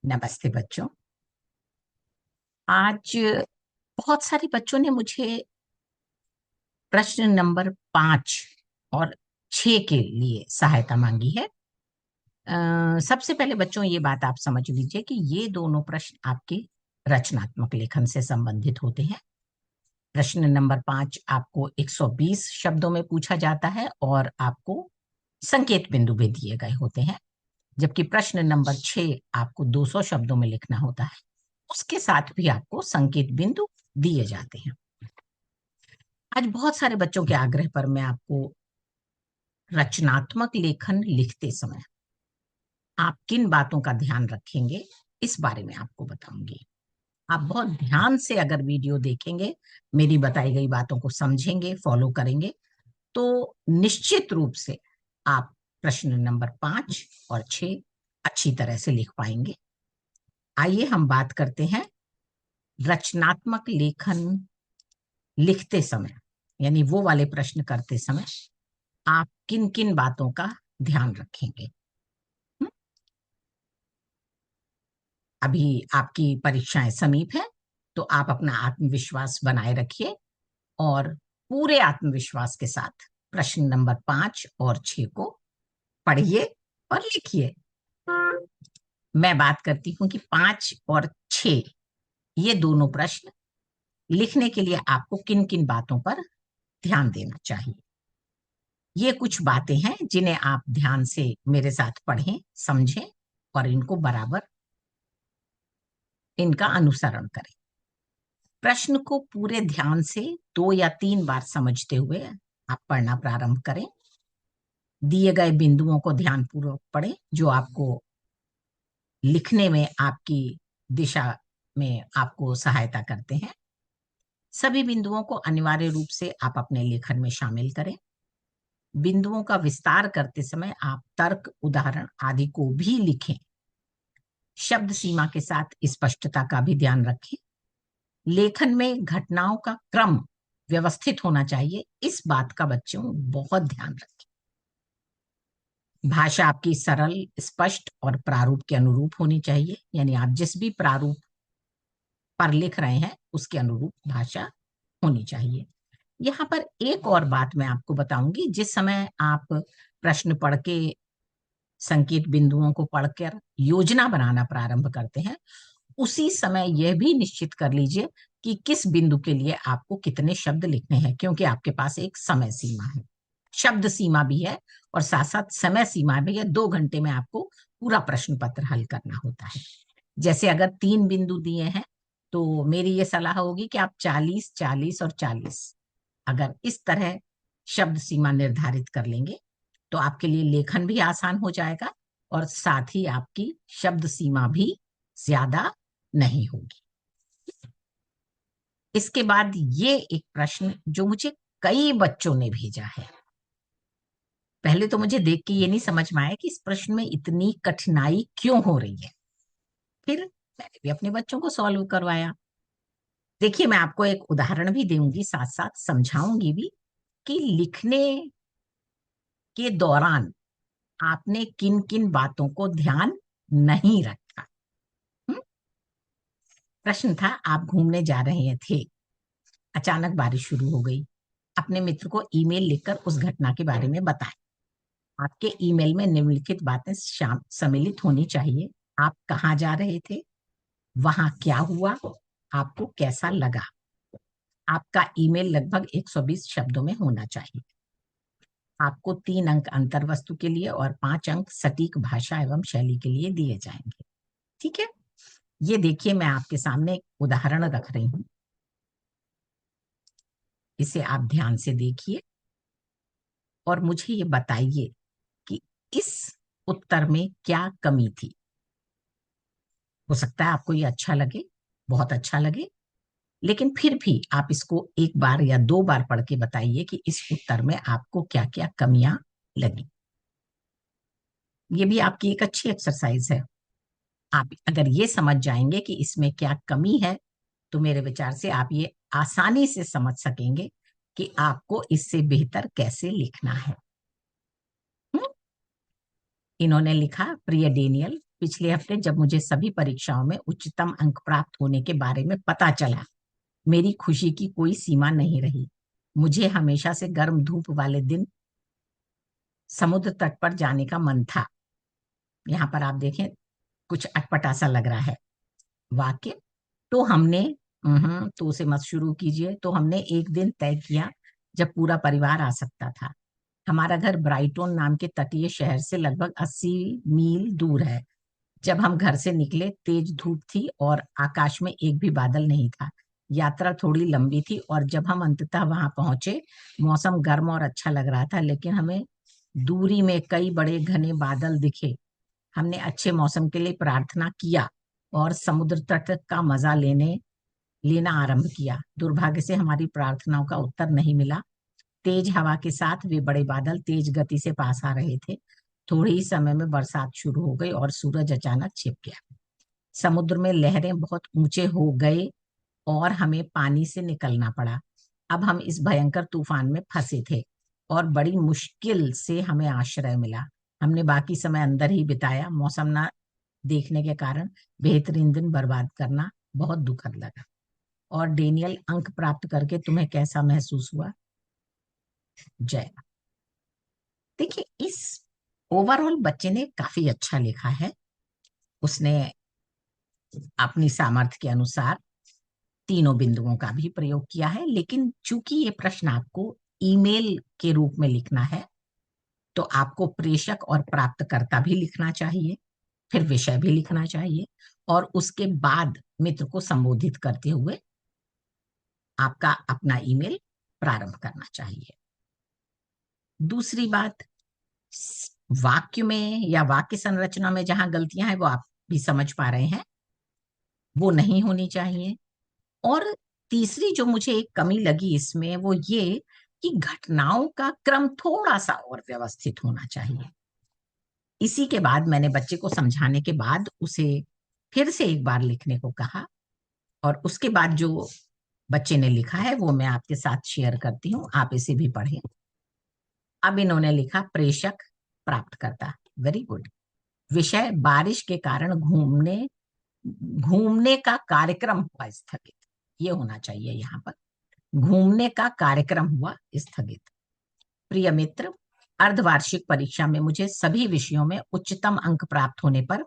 नमस्ते बच्चों। आज बहुत सारे बच्चों ने मुझे प्रश्न नंबर 5 और 6 के लिए सहायता मांगी है। सबसे पहले बच्चों ये बात आप समझ लीजिए कि ये दोनों प्रश्न आपके रचनात्मक लेखन से संबंधित होते हैं। प्रश्न नंबर 5 आपको 120 शब्दों में पूछा जाता है और आपको संकेत बिंदु भी दिए गए होते हैं, जबकि प्रश्न नंबर 6 आपको 200 शब्दों में लिखना होता है। उसके साथ भी आपको संकेत बिंदु दिए जाते हैं। आज बहुत सारे बच्चों के आग्रह पर मैं आपको रचनात्मक लेखन लिखते समय आप किन बातों का ध्यान रखेंगे इस बारे में आपको बताऊंगी। आप बहुत ध्यान से अगर वीडियो देखेंगे, मेरी बताई गई बातों को समझेंगे, फॉलो करेंगे, तो निश्चित रूप से आप प्रश्न नंबर 5 और 6 अच्छी तरह से लिख पाएंगे। आइए हम बात करते हैं रचनात्मक लेखन लिखते समय, यानी वो वाले प्रश्न करते समय आप किन किन बातों का ध्यान रखेंगे। हम्म? अभी आपकी परीक्षाएं समीप है, तो आप अपना आत्मविश्वास बनाए रखिए और पूरे आत्मविश्वास के साथ प्रश्न नंबर 5 और 6 को पढ़िए और लिखिए। मैं बात करती हूँ कि 5 और 6 ये दोनों प्रश्न लिखने के लिए आपको किन किन बातों पर ध्यान देना चाहिए। ये कुछ बातें हैं जिन्हें आप ध्यान से मेरे साथ पढ़ें, समझें और इनको बराबर इनका अनुसरण करें। प्रश्न को पूरे ध्यान से 2 या 3 बार समझते हुए आप पढ़ना प्रारंभ करें। दिए गए बिंदुओं को ध्यानपूर्वक पढ़ें जो आपको लिखने में आपकी दिशा में आपको सहायता करते हैं। सभी बिंदुओं को अनिवार्य रूप से आप अपने लेखन में शामिल करें। बिंदुओं का विस्तार करते समय आप तर्क, उदाहरण आदि को भी लिखें। शब्द सीमा के साथ स्पष्टता का भी ध्यान रखें। लेखन में घटनाओं का क्रम व्यवस्थित होना चाहिए, इस बात का बच्चों बहुत ध्यान रखें। भाषा आपकी सरल, स्पष्ट और प्रारूप के अनुरूप होनी चाहिए, यानी आप जिस भी प्रारूप पर लिख रहे हैं उसके अनुरूप भाषा होनी चाहिए। यहाँ पर एक और बात मैं आपको बताऊंगी। जिस समय आप प्रश्न पढ़ के संकेत बिंदुओं को पढ़कर योजना बनाना प्रारंभ करते हैं, उसी समय यह भी निश्चित कर लीजिए कि किस बिंदु के लिए आपको कितने शब्द लिखने हैं, क्योंकि आपके पास एक समय सीमा है, शब्द सीमा भी है और साथ साथ समय सीमा भी है। 2 घंटे में आपको पूरा प्रश्न पत्र हल करना होता है। जैसे अगर 3 बिंदु दिए हैं तो मेरी ये सलाह होगी कि आप 40, 40 और 40 अगर इस तरह शब्द सीमा निर्धारित कर लेंगे तो आपके लिए लेखन भी आसान हो जाएगा और साथ ही आपकी शब्द सीमा भी ज्यादा नहीं होगी। इसके बाद ये एक प्रश्न जो मुझे कई बच्चों ने भेजा है, पहले तो मुझे देख के ये नहीं समझ में आया कि इस प्रश्न में इतनी कठिनाई क्यों हो रही है। फिर मैंने भी अपने बच्चों को सॉल्व करवाया। देखिए, मैं आपको एक उदाहरण भी दूंगी, साथ साथ समझाऊंगी भी कि लिखने के दौरान आपने किन किन बातों को ध्यान नहीं रखा। हम्म? प्रश्न था, आप घूमने जा रहे थे, अचानक बारिश शुरू हो गई। अपने मित्र को ईमेल लिखकर उस घटना के बारे में बताएं। आपके ईमेल में निम्नलिखित बातें सम्मिलित होनी चाहिए। आप कहाँ जा रहे थे, वहां क्या हुआ, आपको कैसा लगा। आपका ईमेल लगभग 120 शब्दों में होना चाहिए। आपको 3 अंक अंतर वस्तु के लिए और 5 अंक सटीक भाषा एवं शैली के लिए दिए जाएंगे। ठीक है, ये देखिए, मैं आपके सामने एक उदाहरण रख रही हूं, इसे आप ध्यान से देखिए और मुझे ये बताइए कि इस उत्तर में क्या कमी थी। हो सकता है आपको ये अच्छा लगे, बहुत अच्छा लगे, लेकिन फिर भी आप इसको 1 बार या 2 बार पढ़ के बताइए कि इस उत्तर में आपको क्या क्या कमियां लगी। ये भी आपकी एक अच्छी एक्सरसाइज है। आप अगर ये समझ जाएंगे कि इसमें क्या कमी है, तो मेरे विचार से आप ये आसानी से समझ सकेंगे कि आपको इससे बेहतर कैसे लिखना है। हम्म? इन्होंने लिखा, प्रिय डेनियल, पिछले हफ्ते जब मुझे सभी परीक्षाओं में उच्चतम अंक प्राप्त होने के बारे में पता चला, मेरी खुशी की कोई सीमा नहीं रही। मुझे हमेशा से गर्म धूप वाले दिन समुद्र तट पर जाने का मन था। यहाँ पर आप देखें, कुछ अटपटा सा लग रहा है वाक्य। तो हमने तो उसे मत शुरू कीजिए। तो हमने एक दिन तय किया जब पूरा परिवार आ सकता था। हमारा घर ब्राइटन नाम के तटीय शहर से लगभग 80 मील दूर है। जब हम घर से निकले, तेज धूप थी और आकाश में एक भी बादल नहीं था। यात्रा थोड़ी लंबी थी और जब हम अंततः वहां पहुंचे, मौसम गर्म और अच्छा लग रहा था, लेकिन हमें दूरी में कई बड़े घने बादल दिखे। हमने अच्छे मौसम के लिए प्रार्थना किया और समुद्र तट का मजा लेना आरंभ किया। दुर्भाग्य से हमारी प्रार्थनाओं का उत्तर नहीं मिला। तेज हवा के साथ वे बड़े बादल तेज गति से पास आ रहे थे। थोड़े ही समय में बरसात शुरू हो गई और सूरज अचानक छिप गया। समुद्र में लहरें बहुत ऊंचे हो गए और हमें पानी से निकलना पड़ा। अब हम इस भयंकर तूफान में फंसे थे और बड़ी मुश्किल से हमें आश्रय मिला। हमने बाकी समय अंदर ही बिताया। मौसम ना देखने के कारण बेहतरीन दिन बर्बाद करना बहुत दुखद लगा। और डेनियल, अंक प्राप्त करके तुम्हें कैसा महसूस हुआ? जय। देखिए, इस ओवरऑल बच्चे ने काफी अच्छा लिखा है। उसने अपनी सामर्थ्य के अनुसार तीनों बिंदुओं का भी प्रयोग किया है, लेकिन चूंकि ये प्रश्न आपको ईमेल के रूप में लिखना है, तो आपको प्रेषक और प्राप्तकर्ता भी लिखना चाहिए, फिर विषय भी लिखना चाहिए, और उसके बाद मित्र को संबोधित करते हुए आपका अपना ईमेल प्रारंभ करना चाहिए। दूसरी बात, वाक्य में या वाक्य संरचना में जहां गलतियां हैं वो आप भी समझ पा रहे हैं, वो नहीं होनी चाहिए। और तीसरी जो मुझे एक कमी लगी इसमें, वो ये कि घटनाओं का क्रम थोड़ा सा और व्यवस्थित होना चाहिए। इसी के बाद मैंने बच्चे को समझाने के बाद उसे फिर से एक बार लिखने को कहा, और उसके बाद जो बच्चे ने लिखा है वो मैं आपके साथ शेयर करती हूँ, आप इसे भी पढ़ें। अब इन्होंने लिखा, प्रेषक प्राप्तकर्ता। Very good. विषय, बारिश के कारण घूमने घूमने का कार्यक्रम हुआ स्थगित। ये होना चाहिए यहाँ पर, घूमने का कार्यक्रम हुआ स्थगित। प्रिय मित्र, अर्धवार्षिक परीक्षा में मुझे सभी विषयों में उच्चतम अंक प्राप्त होने पर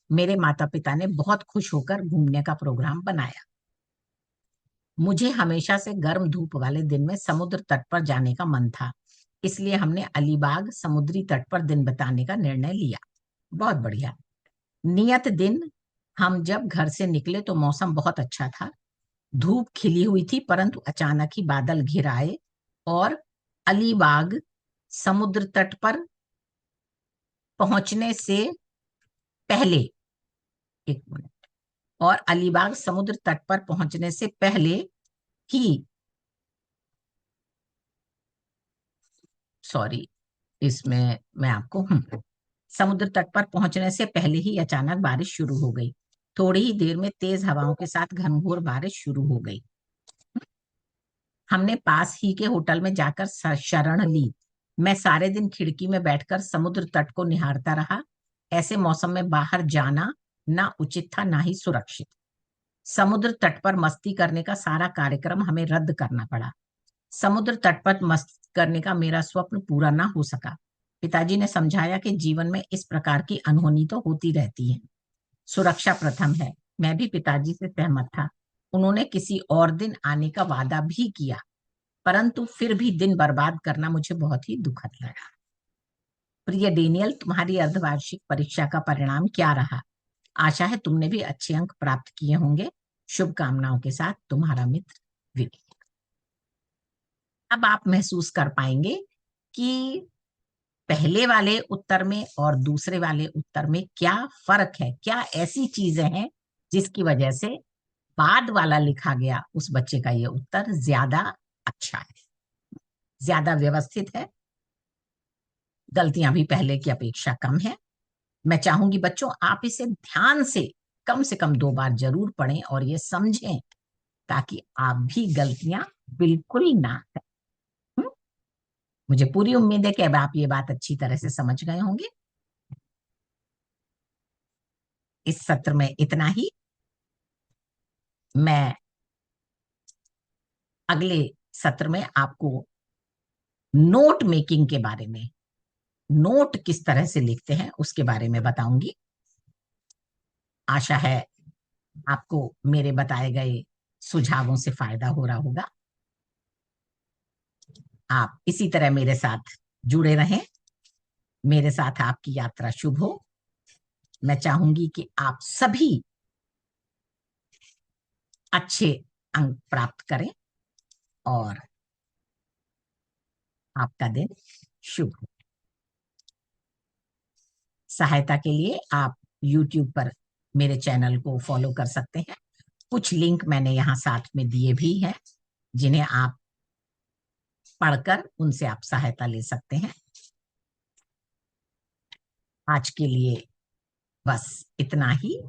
मेरे माता पिता ने बहुत खुश होकर घूमने का प्रोग्राम बनाया। मुझे हमेशा से गर्म धूप वाले दिन में समुद्र तट पर जाने का मन था, इसलिए हमने अलीबाग समुद्री तट पर दिन बिताने का निर्णय लिया। बहुत बढ़िया। नियत दिन हम जब घर से निकले तो मौसम बहुत अच्छा था। धूप खिली हुई थी, परंतु अचानक ही बादल घिर आए और अलीबाग समुद्र तट पर पहुंचने से पहले, एक मिनट, और अलीबाग समुद्र तट पर पहुंचने से पहले ही, सॉरी, इसमें मैं आपको समुद्र तट पर पहुंचने से पहले ही अचानक बारिश शुरू हो गई। थोड़ी ही देर में तेज हवाओं के साथ घनघोर बारिश शुरू हो गई। हमने पास ही के होटल में जाकर शरण ली। मैं सारे दिन खिड़की में बैठकर समुद्र तट को निहारता रहा। ऐसे मौसम में बाहर जाना ना उचित था, ना ही सुरक्षित। समुद्र तट पर मस्ती करने का सारा कार्यक्रम हमें रद्द करना पड़ा। समुद्र तट पर मस्ती करने का मेरा स्वप्न पूरा ना हो सका। पिताजी ने समझाया कि जीवन में इस प्रकार की अनहोनी तो होती रहती है, सुरक्षा प्रथम है। मैं भी पिताजी से सहमत था। उन्होंने किसी और दिन आने का वादा भी किया, परंतु फिर भी दिन बर्बाद करना मुझे बहुत ही दुखद लगा। प्रिय डेनियल, तुम्हारी अर्धवार्षिक परीक्षा का परिणाम क्या रहा? आशा है तुमने भी अच्छे अंक प्राप्त किए होंगे। शुभकामनाओं के साथ, तुम्हारा मित्र विवेक। अब आप महसूस कर पाएंगे कि पहले वाले उत्तर में और दूसरे वाले उत्तर में क्या फर्क है, क्या ऐसी चीजें हैं जिसकी वजह से बाद वाला लिखा गया उस बच्चे का ये उत्तर ज्यादा अच्छा है, ज्यादा व्यवस्थित है। गलतियां भी पहले की अपेक्षा कम है। मैं चाहूंगी बच्चों, आप इसे ध्यान से कम 2 बार जरूर पढ़ें और ये समझें, ताकि आप भी गलतियां बिल्कुल ना करें। हम्म? मुझे पूरी उम्मीद है कि अब आप ये बात अच्छी तरह से समझ गए होंगे। इस सत्र में इतना ही। मैं अगले सत्र में आपको नोट मेकिंग के बारे में, नोट किस तरह से लिखते हैं उसके बारे में बताऊंगी। आशा है आपको मेरे बताए गए सुझावों से फायदा हो रहा होगा। आप इसी तरह मेरे साथ जुड़े रहें, मेरे साथ आपकी यात्रा शुभ हो। मैं चाहूंगी कि आप सभी अच्छे अंक प्राप्त करें और आपका दिन शुभ हो। सहायता के लिए आप YouTube पर मेरे चैनल को फॉलो कर सकते हैं। कुछ लिंक मैंने यहाँ साथ में दिए भी हैं, जिन्हें आप पढ़कर उनसे आप सहायता ले सकते हैं। आज के लिए बस इतना ही।